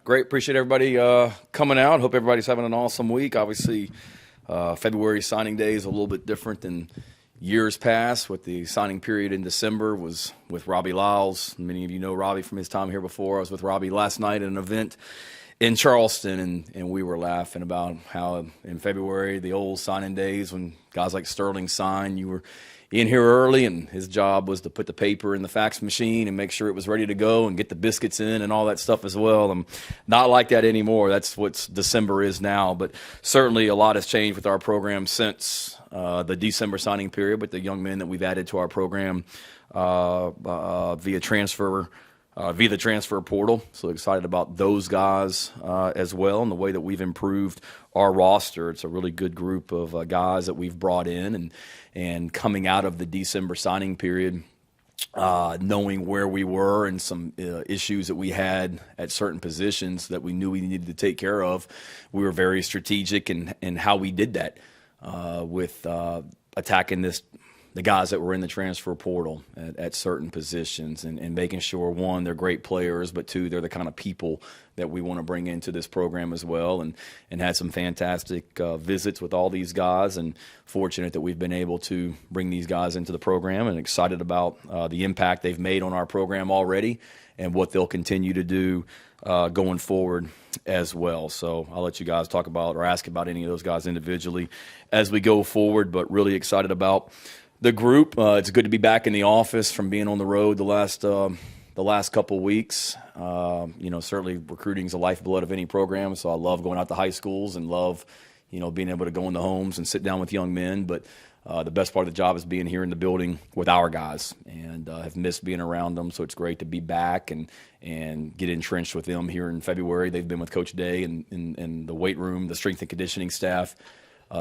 Great. Appreciate everybody coming out. Hope everybody's having an awesome week. Obviously, February signing day is a little bit different than years past. With the signing period in December was with Robbie Lyles. Many of you know Robbie from his time here before. I was with Robbie last night at an event in Charleston, and we were laughing about how in February, the old signing days when guys like Sterling signed, you were in here early, and his job was to put the paper in the fax machine and make sure it was ready to go and get the biscuits in and all that stuff as well. I'm not like that anymore. That's what December is now. But certainly a lot has changed with our program since the December signing period with the young men that we've added to our program via the transfer portal. So excited about those guys as well, and the way that we've improved our roster. It's a really good group of guys that we've brought in, and coming out of the December signing period, knowing where we were and some issues that we had at certain positions that we knew we needed to take care of, we were very strategic in how we did that with attacking the guys that were in the transfer portal at certain positions, and making sure, one, they're great players, but two, they're the kind of people that we want to bring into this program as well, and had some fantastic visits with all these guys, and fortunate that we've been able to bring these guys into the program, and excited about the impact they've made on our program already and what they'll continue to do going forward as well. So I'll let you guys talk about or ask about any of those guys individually as we go forward, but really excited about the group. It's good to be back in the office from being on the road the last couple weeks. Certainly recruiting is the lifeblood of any program, so I love going out to high schools and love, being able to go in the homes and sit down with young men. But the best part of the job is being here in the building with our guys, and have missed being around them. So it's great to be back and get entrenched with them here in February. They've been with Coach Day and the weight room, the strength and conditioning staff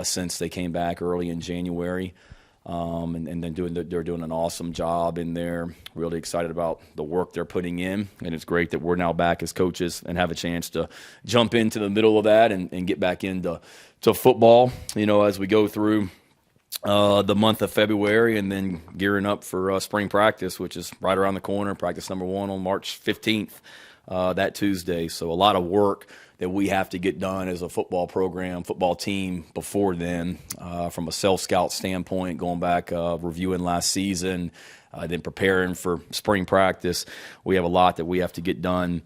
since they came back early in January. And then they're doing an awesome job in there. Really excited about the work they're putting in, and it's great that we're now back as coaches and have a chance to jump into the middle of that and get back into football, as we go through the month of February, and then gearing up for spring practice, which is right around the corner. Practice number 1 on March 15th, that Tuesday. So a lot of work that we have to get done as a football team before then, from a self-scout standpoint, going back, reviewing last season, then preparing for spring practice. We have a lot that we have to get done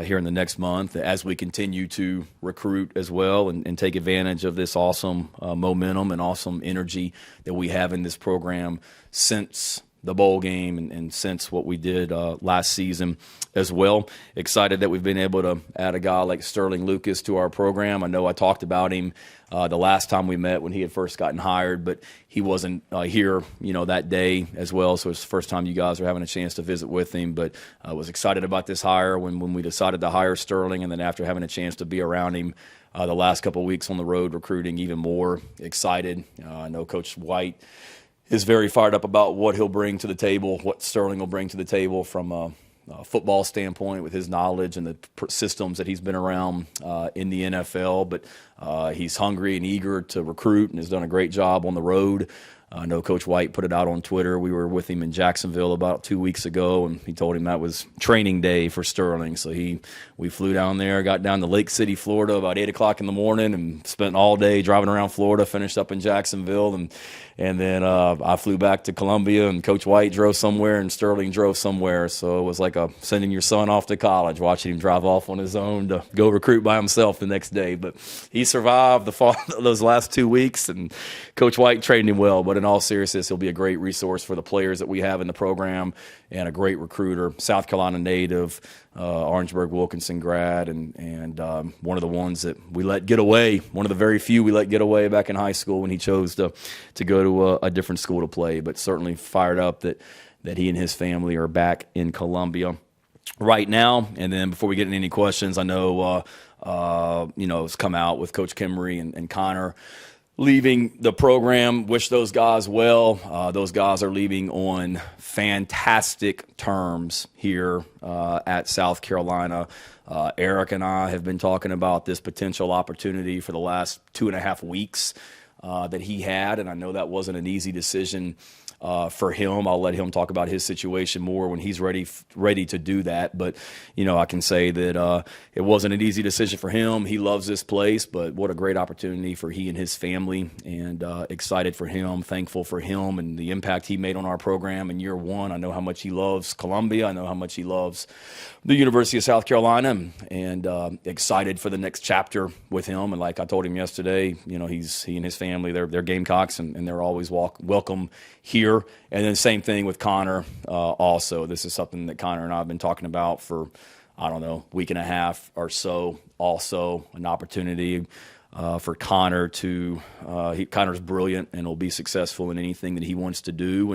here in the next month as we continue to recruit as well, and take advantage of this awesome momentum and awesome energy that we have in this program since the bowl game and since what we did last season as well. Excited that we've been able to add a guy like Sterling Lucas to our program. I know I talked about him the last time we met when he had first gotten hired, but he wasn't here, that day as well. So it's the first time you guys are having a chance to visit with him. But I was excited about this hire when we decided to hire Sterling, and then after having a chance to be around him the last couple of weeks on the road recruiting, even more excited. I know Coach White is very fired up about what he'll bring to the table, what Sterling will bring to the table from a football standpoint with his knowledge and the systems that he's been around in the NFL. But he's hungry and eager to recruit and has done a great job on the road. I know Coach White put it out on Twitter. We were with him in Jacksonville about 2 weeks ago, and he told him that was training day for Sterling. So we flew down there, got down to Lake City, Florida about 8 o'clock in the morning, and spent all day driving around Florida, finished up in Jacksonville, and then I flew back to Columbia, and Coach White drove somewhere and Sterling drove somewhere. So it was like sending your son off to college, watching him drive off on his own to go recruit by himself the next day. But he survived those last 2 weeks, and Coach White trained him well. But in all seriousness, he'll be a great resource for the players that we have in the program, and a great recruiter, South Carolina native, Orangeburg Wilkinson grad, and one of the ones that we let get away, one of the very few we let get away back in high school when he chose to go to a different school to play. But certainly fired up that he and his family are back in Columbia right now. And then before we get into any questions, I know it's come out with Coach Kimmery and Connor leaving the program. Wish those guys well. Those guys are leaving on fantastic terms here at South Carolina. Eric and I have been talking about this potential opportunity for the last 2.5 weeks that he had, and I know that wasn't an easy decision for him. I'll let him talk about his situation more when he's ready to do that. But, I can say that it wasn't an easy decision for him. He loves this place, but what a great opportunity for he and his family, and excited for him, thankful for him and the impact he made on our program in year one. I know how much he loves Columbia. I know how much he loves the University of South Carolina, and excited for the next chapter with him. And like I told him yesterday, he and his family, they're Gamecocks, and they're always welcome here. And then same thing with Connor also. This is something that Connor and I have been talking about for, I don't know, week and a half or so. Also an opportunity for Connor Connor's brilliant and will be successful in anything that he wants to do.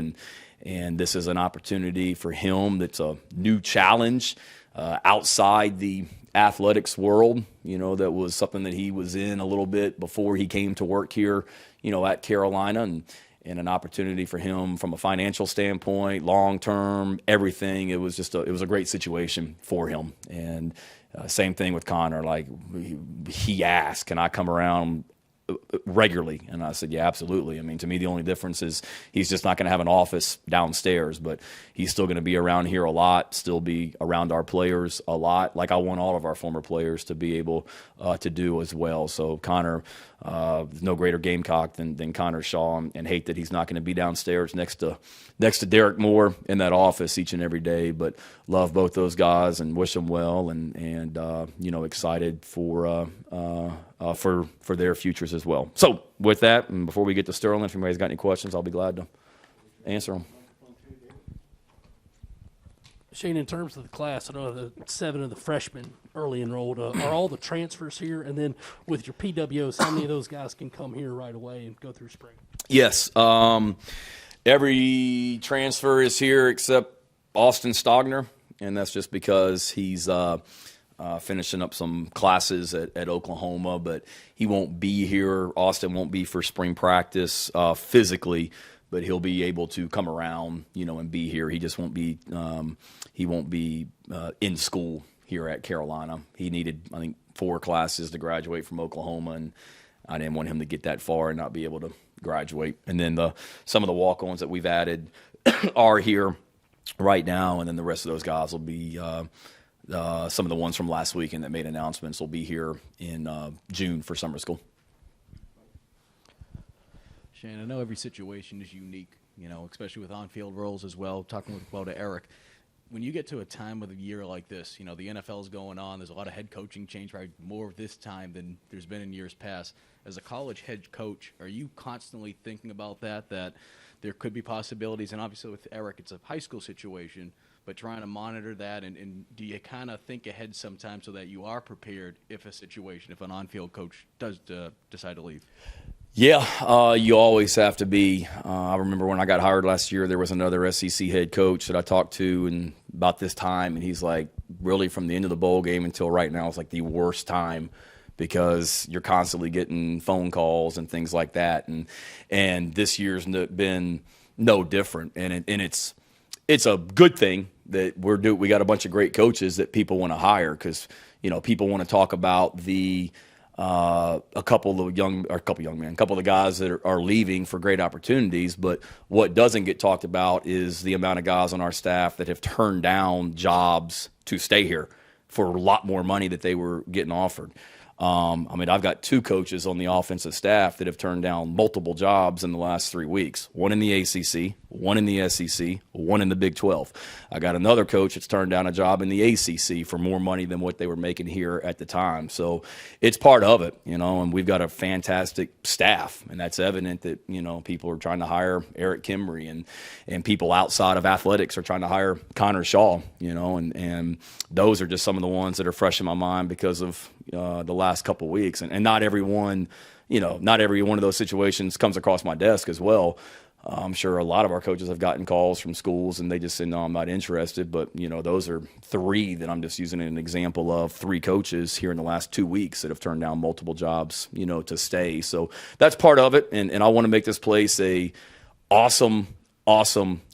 And this is an opportunity for him that's a new challenge outside the athletics world. That was something that he was in a little bit before he came to work here, at Carolina, and an opportunity for him from a financial standpoint, long term, everything. It was a great situation for him. And same thing with Connor. Like he asked, "Can I come around regularly?" And I said, yeah, absolutely. I mean, to me, the only difference is he's just not going to have an office downstairs, but he's still going to be around here a lot, still be around our players a lot, like I want all of our former players to be able to do as well. So Connor, no greater Gamecock than Connor Shaw, and hate that he's not going to be downstairs next to Derek Moore in that office each and every day, but love both those guys and wish them well, and excited for their futures as well. So with that, and before we get to Sterling, if anybody's got any questions, I'll be glad to answer them. Shane, in terms of the class, I know the 7 of the freshmen early enrolled. Are all the transfers here? And then with your PWOs, how many of those guys can come here right away and go through spring? Yes. Every transfer is here except Austin Stogner, and that's just because he's finishing up some classes at Oklahoma, but he won't be here. Austin won't be for spring practice physically, but he'll be able to come around, and be here. He just won't be in school here at Carolina. He needed, I think, 4 classes to graduate from Oklahoma, and I didn't want him to get that far and not be able to graduate. And then some of the walk-ons that we've added are here right now, and then the rest of those guys will be some of the ones from last weekend that made announcements will be here in June for summer school. Shane, I know every situation is unique, especially with on-field roles as well. Talking to Eric, when you get to a time of the year like this, the NFL's going on, there's a lot of head coaching change, probably more this time than there's been in years past. As a college head coach, are you constantly thinking about that there could be possibilities? And obviously with Eric, it's a high school situation, but trying to monitor that, and do you kind of think ahead sometimes so that you are prepared if an on-field coach does decide to leave? Yeah, you always have to be. I remember when I got hired last year, there was another SEC head coach that I talked to and about this time, and he's like, really from the end of the bowl game until right now is like the worst time because you're constantly getting phone calls and things like that. And this year's been no different, and it's a good thing that we got a bunch of great coaches that people want to hire because people want to talk about a couple of the guys that are leaving for great opportunities, but what doesn't get talked about is the amount of guys on our staff that have turned down jobs to stay here for a lot more money that they were getting offered. I've got 2 coaches on the offensive staff that have turned down multiple jobs in the last 3 weeks. One in the ACC, one in the SEC, one in the Big 12. I got another coach that's turned down a job in the ACC for more money than what they were making here at the time. So it's part of it, and we've got a fantastic staff, and that's evident that, people are trying to hire Eric Kimmery, and people outside of athletics are trying to hire Connor Shaw, and those are just some of the ones that are fresh in my mind because of the last couple of weeks. And not every one of those situations comes across my desk as well. I'm sure a lot of our coaches have gotten calls from schools and they just say, no, I'm not interested. But, those are 3 that I'm just using an example of 3 coaches here in the last 2 weeks that have turned down multiple jobs, to stay. So that's part of it. And I want to make this place a awesome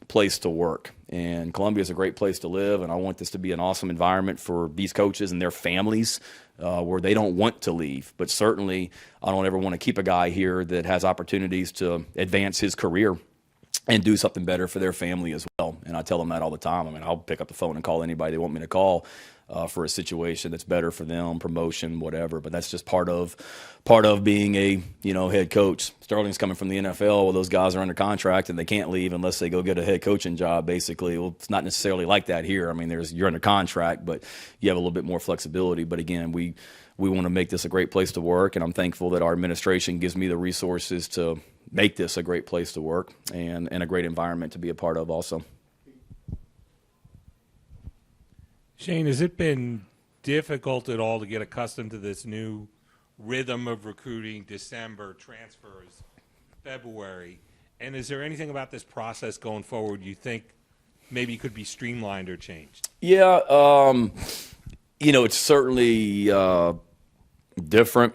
place to work. And Columbia is a great place to live. And I want this to be an awesome environment for these coaches and their families where they don't want to leave. But certainly I don't ever want to keep a guy here that has opportunities to advance his career and do something better for their family as well. And I tell them that all the time. I mean, I'll pick up the phone and call anybody they want me to call for a situation that's better for them, promotion, whatever. But that's just part of being a head coach. Sterling's coming from the NFL. Well, those guys are under contract and they can't leave unless they go get a head coaching job. Basically, well, it's not necessarily like that here. I mean, you're under contract, but you have a little bit more flexibility. But again, we want to make this a great place to work, and I'm thankful that our administration gives me the resources to make this a great place to work and a great environment to be a part of also. Shane, has it been difficult at all to get accustomed to this new rhythm of recruiting, December, transfers, February? And is there anything about this process going forward you think maybe could be streamlined or changed? Yeah, it's certainly different.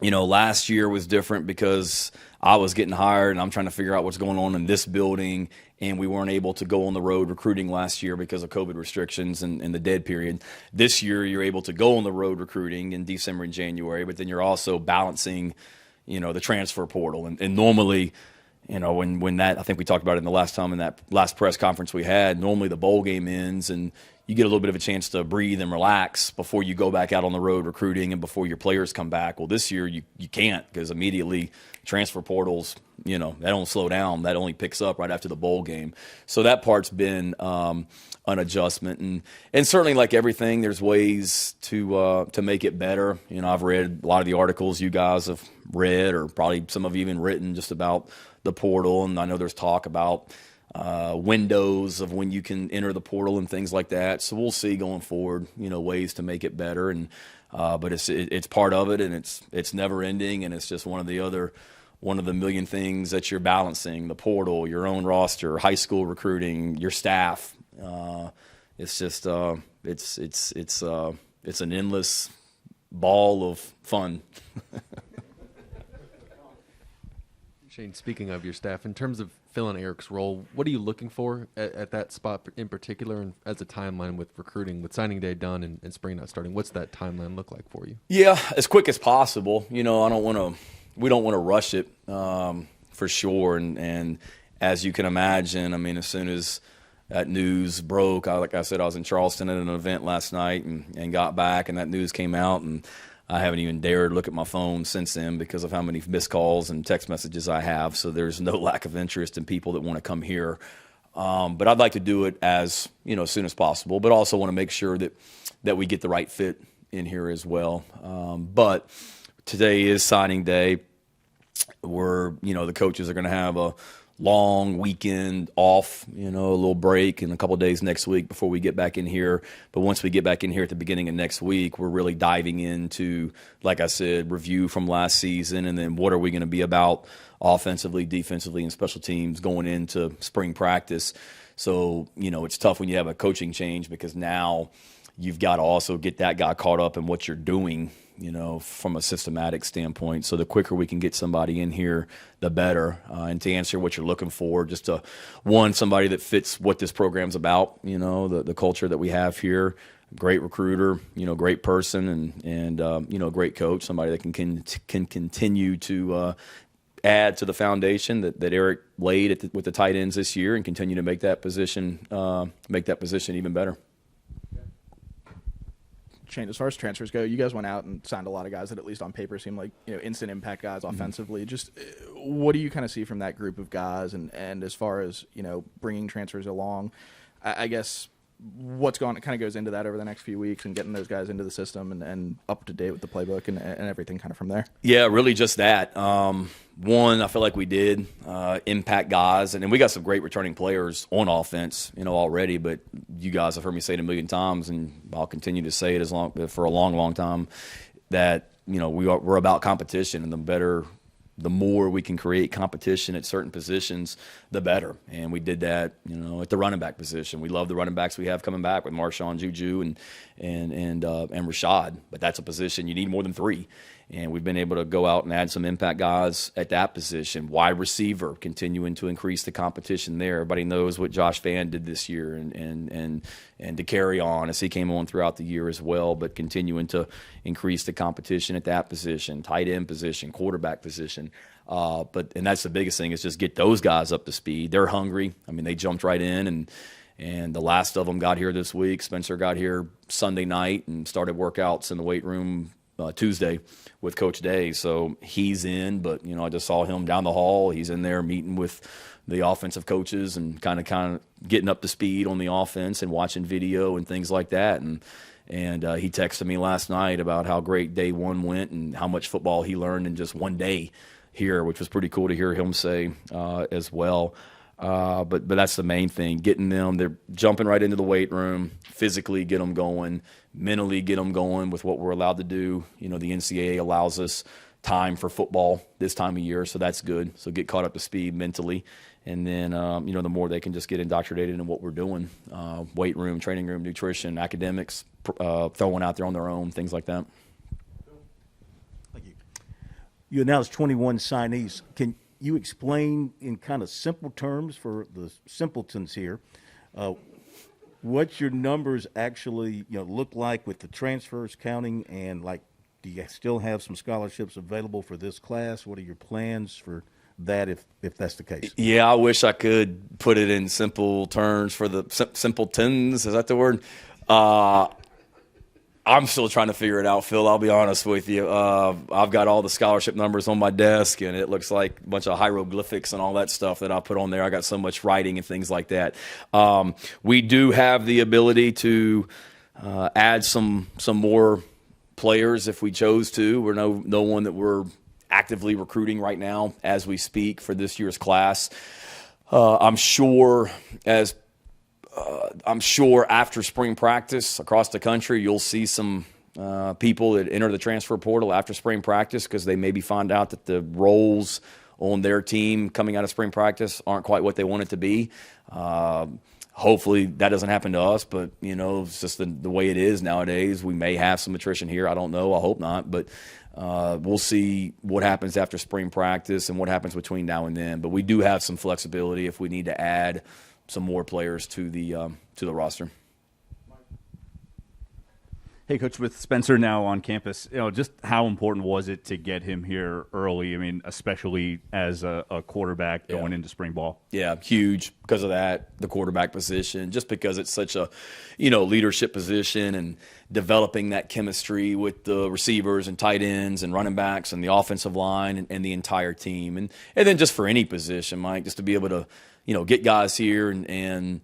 Last year was different because I was getting hired and I'm trying to figure out what's going on in this building, and we weren't able to go on the road recruiting last year because of COVID restrictions and the dead period. This year you're able to go on the road recruiting in December and January, but then you're also balancing, the transfer portal. And normally, when that, I think we talked about it in the last time in that last press conference we had, normally the bowl game ends and you get a little bit of a chance to breathe and relax before you go back out on the road recruiting and before your players come back. Well, this year you can't, because immediately transfer portals, that don't slow down. That only picks up right after the bowl game. So that part's been an adjustment. And certainly, like everything, there's ways to make it better. I've read a lot of the articles you guys have read, or probably some of you even written, just about the portal. And I know there's talk about windows of when you can enter the portal and things like that. So we'll see going forward, ways to make it better. And but it's part of it, and it's never ending, and it's just one of the million things that you're balancing: the portal, your own roster, high school recruiting, your staff. It's just it's an endless ball of fun. Shane, speaking of your staff, in terms of filling Eric's role, what are you looking for at that spot in particular, and as a timeline with recruiting, with signing day done and spring not starting? What's that timeline look like for you? Yeah, as quick as possible. We don't want to rush it for sure. And as you can imagine, I mean, as soon as that news broke, like I said, I was in Charleston at an event last night and got back, and that news came out, and I haven't even dared look at my phone since then because of how many missed calls and text messages I have. So there's no lack of interest in people that want to come here. But I'd like to do it as soon as possible, but also want to make sure that we get the right fit in here as well. But today is signing day. The coaches are going to have a long weekend off, a little break and a couple of days next week before we get back in here. But once we get back in here at the beginning of next week, we're really diving into, like I said, review from last season, and then what are we going to be about offensively, defensively, and special teams going into spring practice. So, it's tough when you have a coaching change, because now you've got to also get that guy caught up in what you're doing, from a systematic standpoint. So the quicker we can get somebody in here, the better. And to answer what you're looking for, just somebody that fits what this program's about, the culture that we have here. Great recruiter, great person, and great coach, somebody that can continue to add to the foundation that Eric laid with the tight ends this year, and continue to make that position even better. Shane, as far as transfers go, you guys went out and signed a lot of guys that at least on paper seem like instant impact guys offensively. Just what do you kind of see from that group of guys, and as far as bringing transfers along, I guess what's kind of goes into that over the next few weeks, and getting those guys into the system and up to date with the playbook and everything kind of from there? Yeah, really just that. One, I feel like we did impact guys, and we got some great returning players on offense, already. But you guys have heard me say it a million times, and I'll continue to say it for a long, long time, that we're about competition, and the more we can create competition at certain positions, the better. And we did that, at the running back position. We love the running backs we have coming back with Marshawn, Juju, and Rashad. But that's a position you need more than three. And we've been able to go out and add some impact guys at that position. Wide receiver, continuing to increase the competition there. Everybody knows what Josh Vann did this year, and to carry on as he came on throughout the year as well, but continuing to increase the competition at that position, tight end position, quarterback position. And that's the biggest thing is just get those guys up to speed. They're hungry. I mean, they jumped right in, and the last of them got here this week. Spencer got here Sunday night and started workouts in the weight room Tuesday with Coach Day. So he's in, but, I just saw him down the hall. He's in there meeting with the offensive coaches and kind of getting up to speed on the offense and watching video and things like that. And he texted me last night about how great day one went and how much football he learned in just one day here, which was pretty cool to hear him say as well. But that's the main thing, getting them. They're jumping right into the weight room, physically get them going, mentally get them going with what we're allowed to do. The NCAA allows us time for football this time of year, so that's good. So get caught up to speed mentally. And then, the more they can just get indoctrinated in what we're doing, weight room, training room, nutrition, academics, throwing out there on their own, things like that. Thank you. You announced 21 signees. Can you explain in kind of simple terms for the simpletons here what your numbers actually look like with the transfers counting, and do you still have some scholarships available for this class? What are your plans for that if that's the case? Yeah, I wish I could put it in simple terms for the simpletons. Is that the word? I'm still trying to figure it out, Phil. I'll be honest with you. I've got all the scholarship numbers on my desk, and it looks like a bunch of hieroglyphics and all that stuff that I put on there. I got so much writing and things like that. We do have the ability to add some more players if we chose to. We're no one that we're actively recruiting right now as we speak for this year's class. I'm sure after spring practice across the country, you'll see some people that enter the transfer portal after spring practice because they maybe find out that the roles on their team coming out of spring practice aren't quite what they want it to be. Hopefully that doesn't happen to us, but, it's just the way it is nowadays. We may have some attrition here. I don't know. I hope not. But we'll see what happens after spring practice and what happens between now and then. But we do have some flexibility if we need to add some more players to the roster. Hey, Coach, with Spencer now on campus, just how important was it to get him here early? I mean, especially as a quarterback going into spring ball. Yeah, huge because of that, the quarterback position, just because it's such a, leadership position and developing that chemistry with the receivers and tight ends and running backs and the offensive line and the entire team. And then just for any position, Mike, just to be able to, get guys here and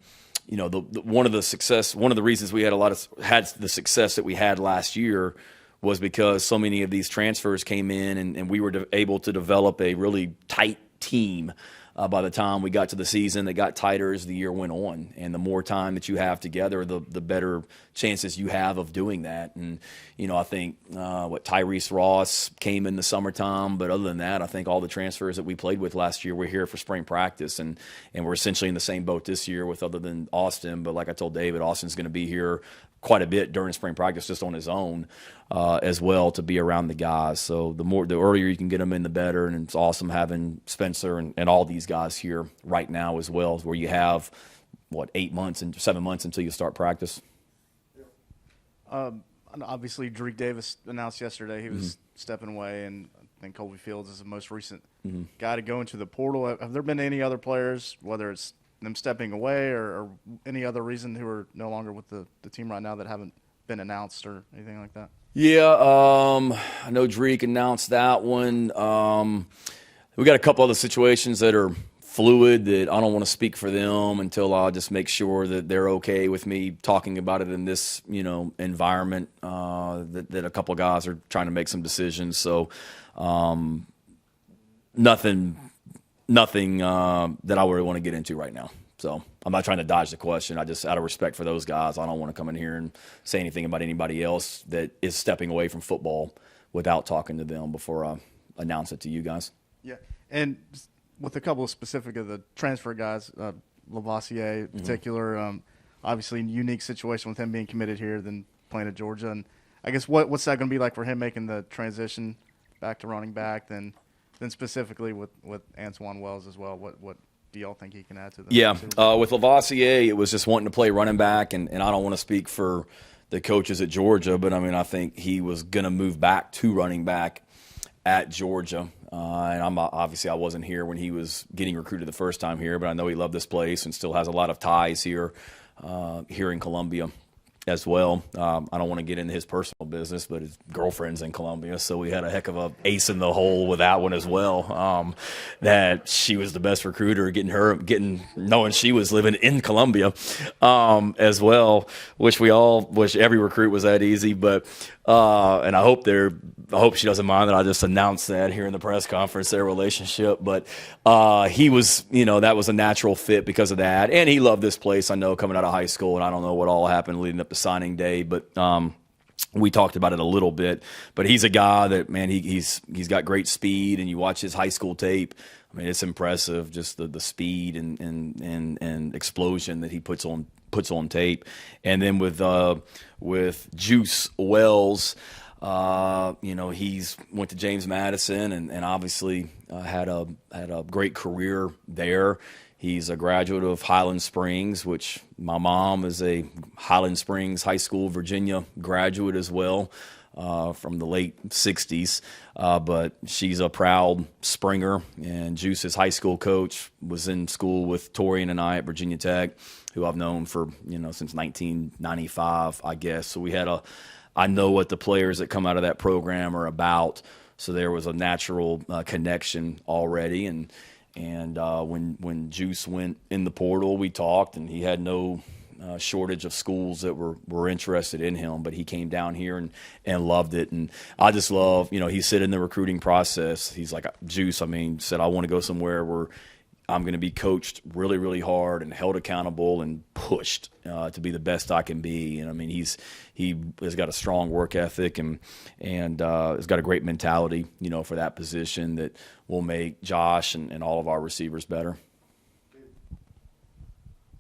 one of the reasons we had the success that we had last year was because so many of these transfers came in and we were able to develop a really tight team. By the time we got to the season, that got tighter as the year went on. And the more time that you have together, the better chances you have of doing that. And, I think Tyrese Ross came in the summertime. But other than that, I think all the transfers that we played with last year were here for spring practice. And we're essentially in the same boat this year with other than Austin. But like I told David, Austin's going to be here quite a bit during spring practice just on his own as well to be around the guys. So the earlier you can get them in, the better. And it's awesome having Spencer and all these guys here right now as well, where you have, 7 months until you start practice. Obviously, Drake Davis announced yesterday he was stepping away, and I think Colby Fields is the most recent guy to go into the portal. Have there been any other players, whether it's them stepping away or any other reason who are no longer with the team right now that haven't been announced or anything like that? Yeah, I know Drake announced that one. We got a couple other situations that are fluid that I don't want to speak for them until I just make sure that they're okay with me talking about it in this, environment, that a couple guys are trying to make some decisions. So nothing that I really want to get into right now. So I'm not trying to dodge the question. I just, out of respect for those guys, I don't want to come in here and say anything about anybody else that is stepping away from football without talking to them before I announce it to you guys. Yeah, and with a couple of specific of the transfer guys, Lavoisier in particular, obviously unique situation with him being committed here than playing at Georgia. And I guess what's that going to be like for him making the transition back to running back, then specifically with Antoine Wells as well? What do y'all think he can add to the with Lavoisier, it was just wanting to play running back, and I don't want to speak for the coaches at Georgia, but I think he was going to move back to running back at Georgia. And obviously I wasn't here when he was getting recruited the first time here, but I know he loved this place and still has a lot of ties here in Columbia as well. I don't want to get into his personal business, but his girlfriend's in Columbia, so we had a heck of a ace in the hole with that one as well. That she was the best recruiter, knowing she was living in Columbia as well, which every recruit was that easy. But and I hope she doesn't mind that I just announced that here in the press conference, their relationship. But he was, that was a natural fit because of that. And he loved this place, I know, coming out of high school. And I don't know what all happened leading up to signing day, but we talked about it a little bit. But he's a guy that, man, he's got great speed. And you watch his high school tape, I mean, it's impressive, just the speed and explosion that he puts on tape. And then with Juice Wells, he's went to James Madison and obviously had a great career there. He's a graduate of Highland Springs, which my mom is a Highland Springs High School, Virginia graduate as well, from the late 60s. But she's a proud Springer, and Juice's high school coach was in school with Torian and I at Virginia Tech, who I've known for, since 1995, I guess. So I know what the players that come out of that program are about. So there was a natural connection already. And when Juice went in the portal, we talked, and he had no shortage of schools that were interested in him. But he came down here and loved it. And I just love, he said in the recruiting process, he's like, Juice, said, I want to go somewhere where I'm going to be coached really, really hard and held accountable and pushed to be the best I can be. And he has got a strong work ethic and has got a great mentality, for that position that will make Josh and all of our receivers better.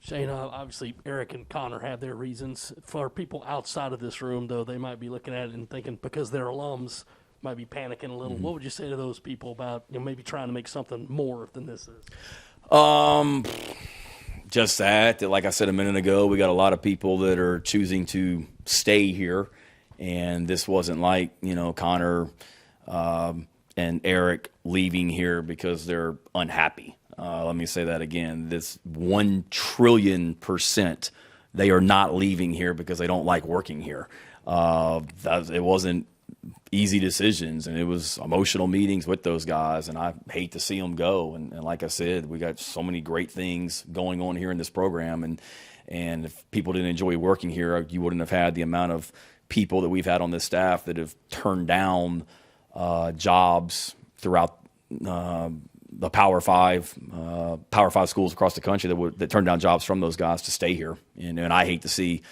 Shane, obviously Eric and Connor have their reasons. For people outside of this room, though, they might be looking at it and thinking, because they're alums, might be panicking a little. What would you say to those people about maybe trying to make something more than this is? Just that, like I said a minute ago, we got a lot of people that are choosing to stay here, and this wasn't like Connor and Eric leaving here because they're unhappy. Let me say that again. This 1 trillion%, they are not leaving here because they don't like working here. It wasn't easy decisions, and it was emotional meetings with those guys, and I hate to see them go. And like I said, we got so many great things going on here in this program, and if people didn't enjoy working here, you wouldn't have had the amount of people that we've had on this staff that have turned down jobs throughout the Power Five schools across the country that turned down jobs from those guys to stay here. And I hate to see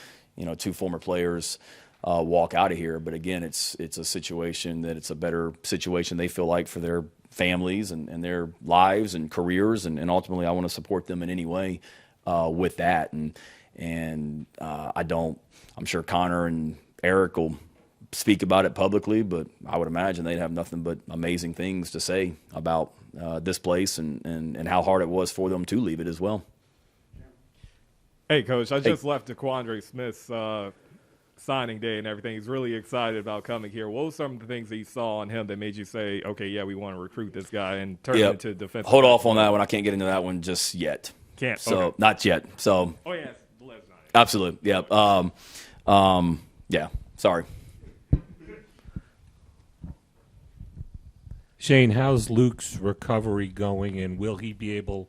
2 former players walk out of here. But again, it's a situation that it's a better situation they feel like for their families and their lives and careers, and ultimately I want to support them in any way with that. And I'm sure Connor and Eric will speak about it publicly, but I would imagine they'd have nothing but amazing things to say about this place and how hard it was for them to leave it as well. Hey, Coach, I just left DeQuandre Smith's signing day and everything. He's really excited about coming here. What were some of the things that you saw on him that made you say, okay, yeah, we want to recruit this guy and turn him into defensive? Hold off on that one. I can't get into that one just yet. Can't. So okay. Not yet. So. Oh yes, the Lev's not. Absolutely. Yeah. Yeah. Sorry. Shane, how's Luke's recovery going, and what will he be able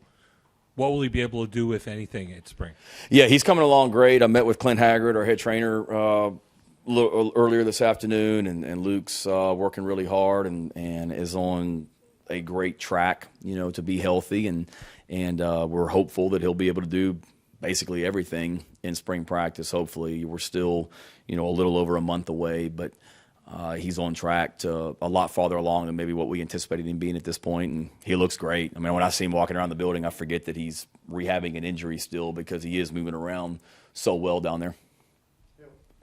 to do, if anything, at spring? Yeah, he's coming along great. I met with Clint Haggard, our head trainer, earlier this afternoon, and Luke's working really hard and is on a great track, to be healthy, and we're hopeful that he'll be able to do basically everything in spring practice. Hopefully, we're still, a little over a month away, but he's on track to a lot farther along than maybe what we anticipated him being at this point, and he looks great. I mean, when I see him walking around the building, I forget that he's rehabbing an injury still because he is moving around so well down there.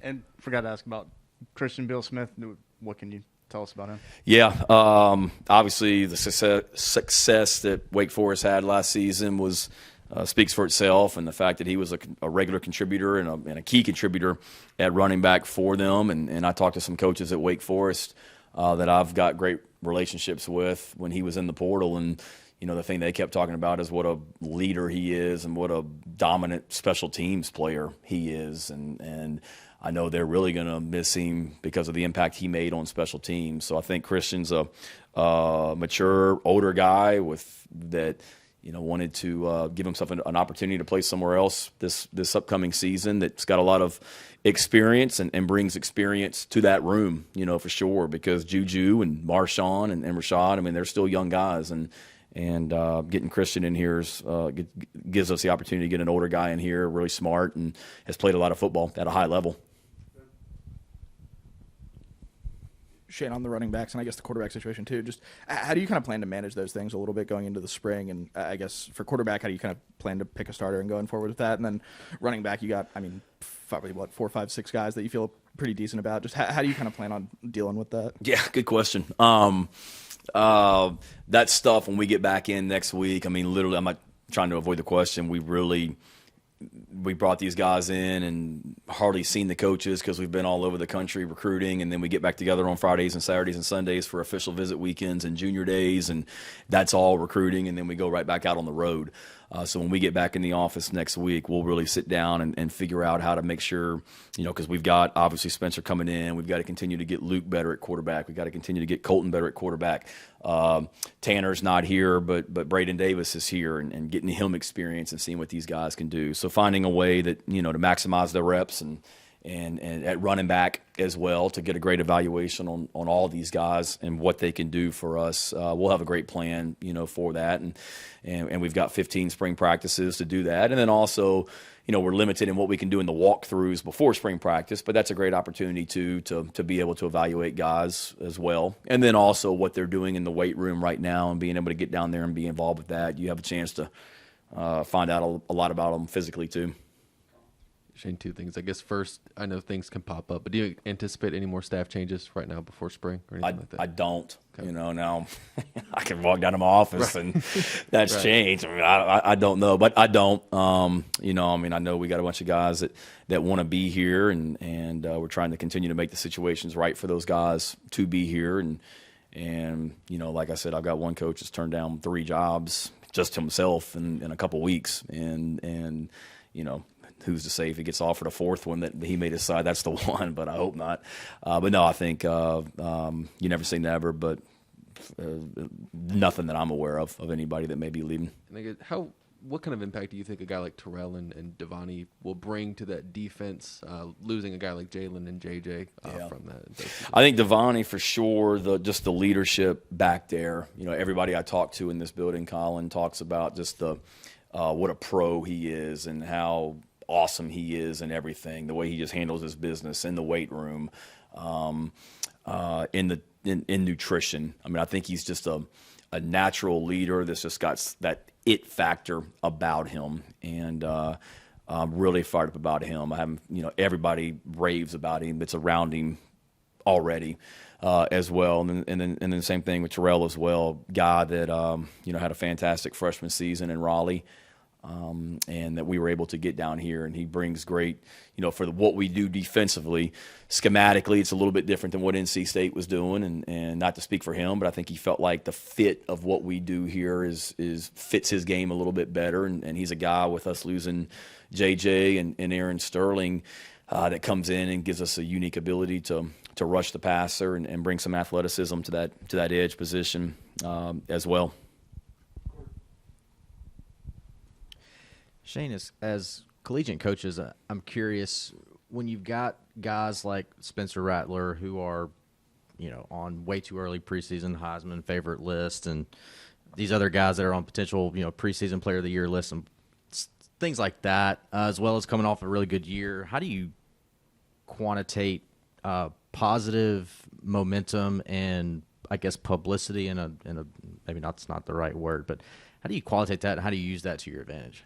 And forgot to ask about Christian Bill Smith. What can you tell us about him? Yeah, obviously the success that Wake Forest had last season was speaks for itself, and the fact that he was a regular contributor and a key contributor at running back for them. And I talked to some coaches at Wake Forest that I've got great relationships with when he was in the portal. And, the thing they kept talking about is what a leader he is and what a dominant special teams player he is. And I know they're really going to miss him because of the impact he made on special teams. So I think Christian's a mature, older guy that wanted to give himself an opportunity to play somewhere else this upcoming season, that's got a lot of experience and brings experience to that room, for sure, because Juju and Marshawn and Rashad, I mean, they're still young guys, and getting Christian in here gives us the opportunity to get an older guy in here, really smart, and has played a lot of football at a high level. Shane, on the running backs and I guess the quarterback situation too, just how do you kind of plan to manage those things a little bit going into the spring? And I guess for quarterback, how do you kind of plan to pick a starter and going forward with that? And then running back, you got, probably 4, 5, 6 guys that you feel pretty decent about. Just how do you kind of plan on dealing with that? Yeah, good question. That stuff when we get back in next week, literally, I'm not trying to avoid the question. We brought these guys in and hardly seen the coaches because we've been all over the country recruiting, and then we get back together on Fridays and Saturdays and Sundays for official visit weekends and junior days, and that's all recruiting, and then we go right back out on the road. So when we get back in the office next week, we'll really sit down and figure out how to make sure, because we've got obviously Spencer coming in. We've got to continue to get Luke better at quarterback. We've got to continue to get Colton better at quarterback. Tanner's not here, but Braden Davis is here, and getting him experience and seeing what these guys can do. So finding a way that, to maximize their reps and at running back as well to get a great evaluation on all these guys and what they can do for us. We'll have a great plan, for that. And we've got 15 spring practices to do that. And then also, we're limited in what we can do in the walkthroughs before spring practice, but that's a great opportunity to be able to evaluate guys as well. And then also what they're doing in the weight room right now and being able to get down there and be involved with that. You have a chance to find out a lot about them physically too. Shane, 2 things. I guess first, I know things can pop up, but do you anticipate any more staff changes right now before spring or anything like that? I don't. Okay. Now I can walk down to my office and that's changed. I don't know, but I don't. I know we got a bunch of guys that want to be here, and we're trying to continue to make the situations right for those guys to be here. And like I said, I've got one coach that's turned down 3 jobs just himself in a couple weeks, and who's to say if he gets offered a 4th one that he may decide that's the one, but I hope not. But no, I think you never say never, but nothing that I'm aware of anybody that may be leaving. And I guess what kind of impact do you think a guy like Terrell and Devani will bring to that defense, losing a guy like Jalen and JJ from that? I think Devani for sure, just the leadership back there. Everybody I talk to in this building, Colin, talks about just what a pro he is and how awesome he is and everything, the way he just handles his business in the weight room, in nutrition. I think he's just a natural leader that's just got that it factor about him, and I'm really fired up about him. Everybody raves about him that's around him already as well, and then same thing with Terrell as well, guy that had a fantastic freshman season in Raleigh. And that we were able to get down here, and he brings great, for what we do defensively. Schematically, it's a little bit different than what NC State was doing, and not to speak for him, but I think he felt like the fit of what we do here fits his game a little bit better, and he's a guy with us losing JJ and Aaron Sterling that comes in and gives us a unique ability to rush the passer and bring some athleticism to that edge position as well. Shane, as collegiate coaches, I'm curious, when you've got guys like Spencer Rattler who are, on way too early preseason Heisman favorite list, and these other guys that are on potential, preseason player of the year list and things like that, as well as coming off a really good year, how do you quantitate positive momentum and, I guess, publicity in a maybe that's not the right word, but how do you qualitate that, and how do you use that to your advantage?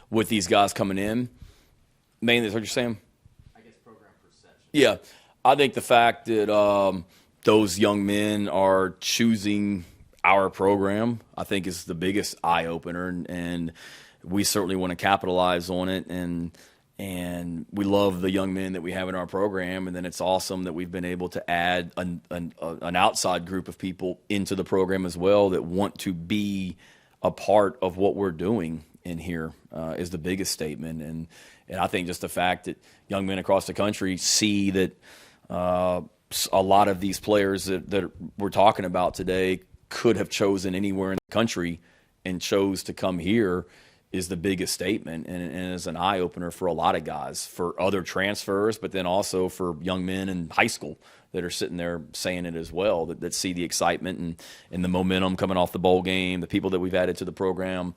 With these guys coming in, mainly is what you're saying? I guess program perception. Yeah. I think the fact that those young men are choosing our program, I think is the biggest eye-opener, and we certainly want to capitalize on it. And And we love the young men that we have in our program, and then it's awesome that we've been able to add an outside group of people into the program as well that want to be a part of what we're doing in here is the biggest statement. And I think just the fact that young men across the country see that a lot of these players that we're talking about today could have chosen anywhere in the country and chose to come here is the biggest statement, and is an eye-opener for a lot of guys, for other transfers, but then also for young men in high school that are sitting there saying it as well, that see the excitement and the momentum coming off the bowl game, the people that we've added to the program.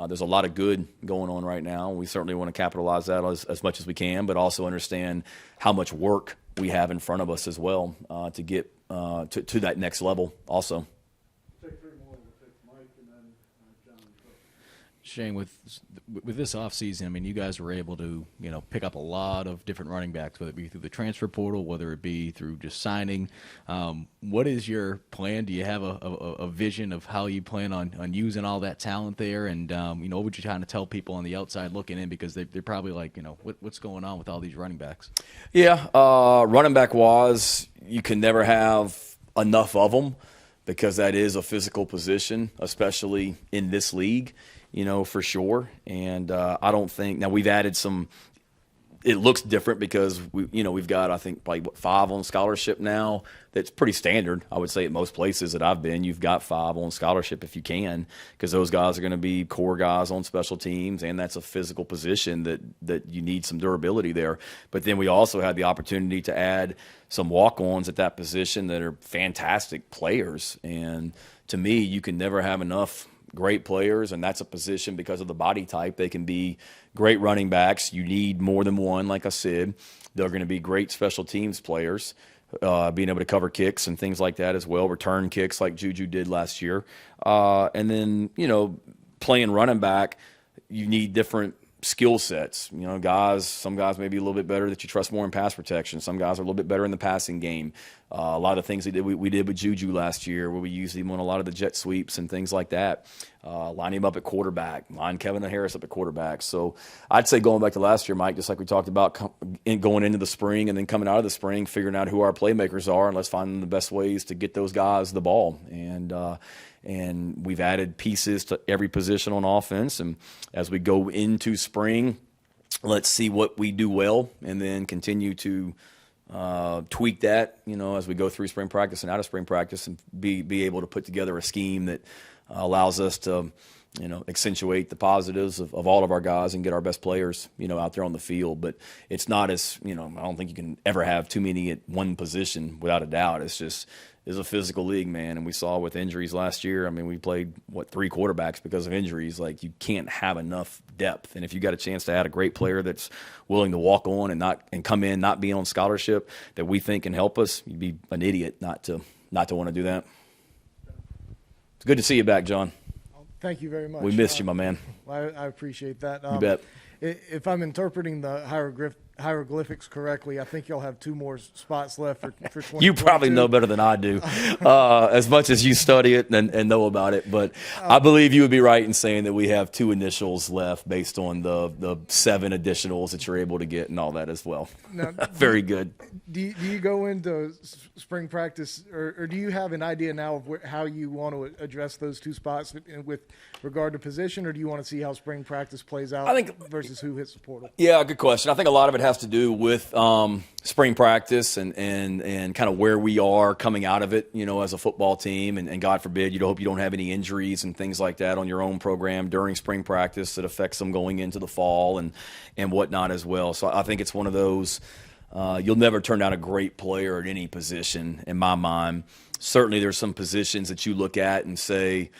There's a lot of good going on right now. We certainly want to capitalize that as much as we can, but also understand how much work we have in front of us as well to get to that next level also. Shane, with this offseason, I mean, you guys were able to, pick up a lot of different running backs, whether it be through the transfer portal, whether it be through just signing. What is your plan? Do you have a vision of how you plan on using all that talent there? And, what would you kind of tell people on the outside looking in? Because they're probably like, what's going on with all these running backs? Yeah, running back-wise, you can never have enough of them because that is a physical position, especially in this league. For sure. And I don't think – now we've added some – it looks different because, we've got, I think, like 5 on scholarship now. That's pretty standard. I would say at most places that I've been, you've got 5 on scholarship if you can, because those guys are going to be core guys on special teams, and that's a physical position that you need some durability there. But then we also had the opportunity to add some walk-ons at that position that are fantastic players. And to me, you can never have enough – great players, and that's a position because of the body type. They can be great running backs. You need more than one, like I said. They're going to be great special teams players, being able to cover kicks and things like that as well, return kicks like Juju did last year. And then, playing running back, you need different skill sets. Some guys may be a little bit better that you trust more in pass protection. Some guys are a little bit better in the passing game. A lot of things we did with Juju last year, where we used him on a lot of the jet sweeps and things like that. Line him up at quarterback, line Kevin Harris up at quarterback. So I'd say going back to last year, Mike, just like we talked about going into the spring and then coming out of the spring, figuring out who our playmakers are, and let's find the best ways to get those guys the ball. And we've added pieces to every position on offense. And as we go into spring, let's see what we do well and then continue to tweak that, as we go through spring practice and out of spring practice, and be able to put together a scheme that allows us to, accentuate the positives of all of our guys and get our best players, out there on the field. But it's not as, I don't think you can ever have too many at one position without a doubt. It's a physical league, man. And we saw with injuries last year, we played, 3 quarterbacks because of injuries. Like, you can't have enough depth. And if you got a chance to add a great player that's willing to walk on and come in not being on scholarship that we think can help us, you'd be an idiot not to want to do that. It's good to see you back, John. Thank you very much. We missed you, my man. I appreciate that. You bet. If I'm interpreting the hieroglyphics correctly, I think y'all have 2 more spots left for 2022. You probably know better than I do, as much as you study it and know about it. But I believe you would be right in saying that we have 2 initials left based on the 7 additionals that you're able to get and all that as well. Now, Very good. Do you go into spring practice, or do you have an idea now of how you want to address those 2 spots with regard to position, or do you want to see how spring practice plays out versus who hits the portal? Yeah, good question. I think a lot of it has to do with spring practice and kind of where we are coming out of it, as a football team. And God forbid, hope you don't have any injuries and things like that on your own program during spring practice that affects them going into the fall and whatnot as well. So I think it's one of those, you'll never turn down a great player at any position in my mind. Certainly there's some positions that you look at and say,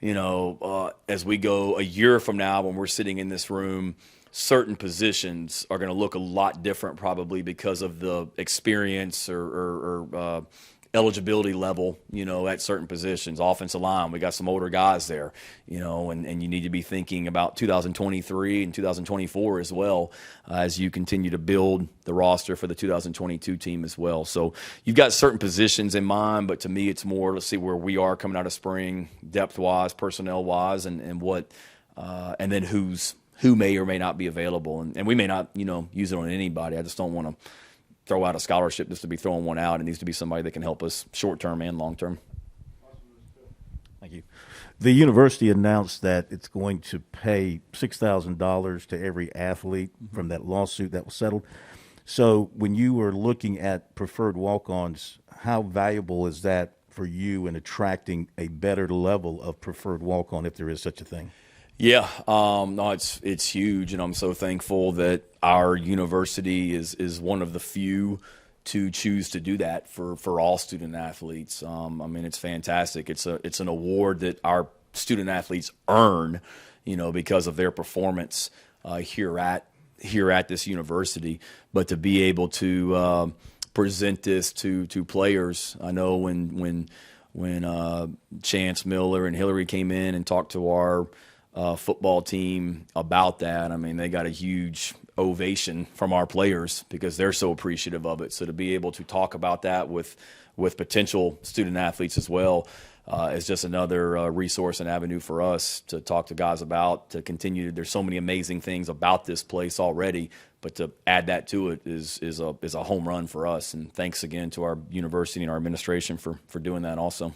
as we go a year from now when we're sitting in this room, certain positions are going to look a lot different probably because of the experience or eligibility level, at certain positions. Offensive line, we got some older guys there, and you need to be thinking about 2023 and 2024 as well as you continue to build the roster for the 2022 team as well. So you've got certain positions in mind, but to me it's more, let's see where we are coming out of spring, depth-wise, personnel-wise, and what, and then who's who may or may not be available, and we may not use it on anybody. I just don't want to throw out a scholarship just to be throwing one out. It needs to be somebody that can help us short term and long term. Thank you. The university announced that it's going to pay $6,000 to every athlete from that lawsuit that was settled. So when you were looking at preferred walk-ons, how valuable is that for you in attracting a better level of preferred walk-on, if there is such a thing? Yeah, no, it's huge, and I'm so thankful that our university is one of the few to choose to do that for all student athletes. I mean, it's fantastic. It's an award that our student athletes earn, because of their performance here at this university. But to be able to present this to players, I know when Chance Miller and Hillary came in and talked to our football team about that, I mean, they got a huge ovation from our players because they're so appreciative of it. So to be able to talk about that with potential student athletes as well is just another resource and avenue for us to talk to guys about, to continue. There's so many amazing things about this place already, but to add that to it is a home run for us. And thanks again to our university and our administration for doing that also.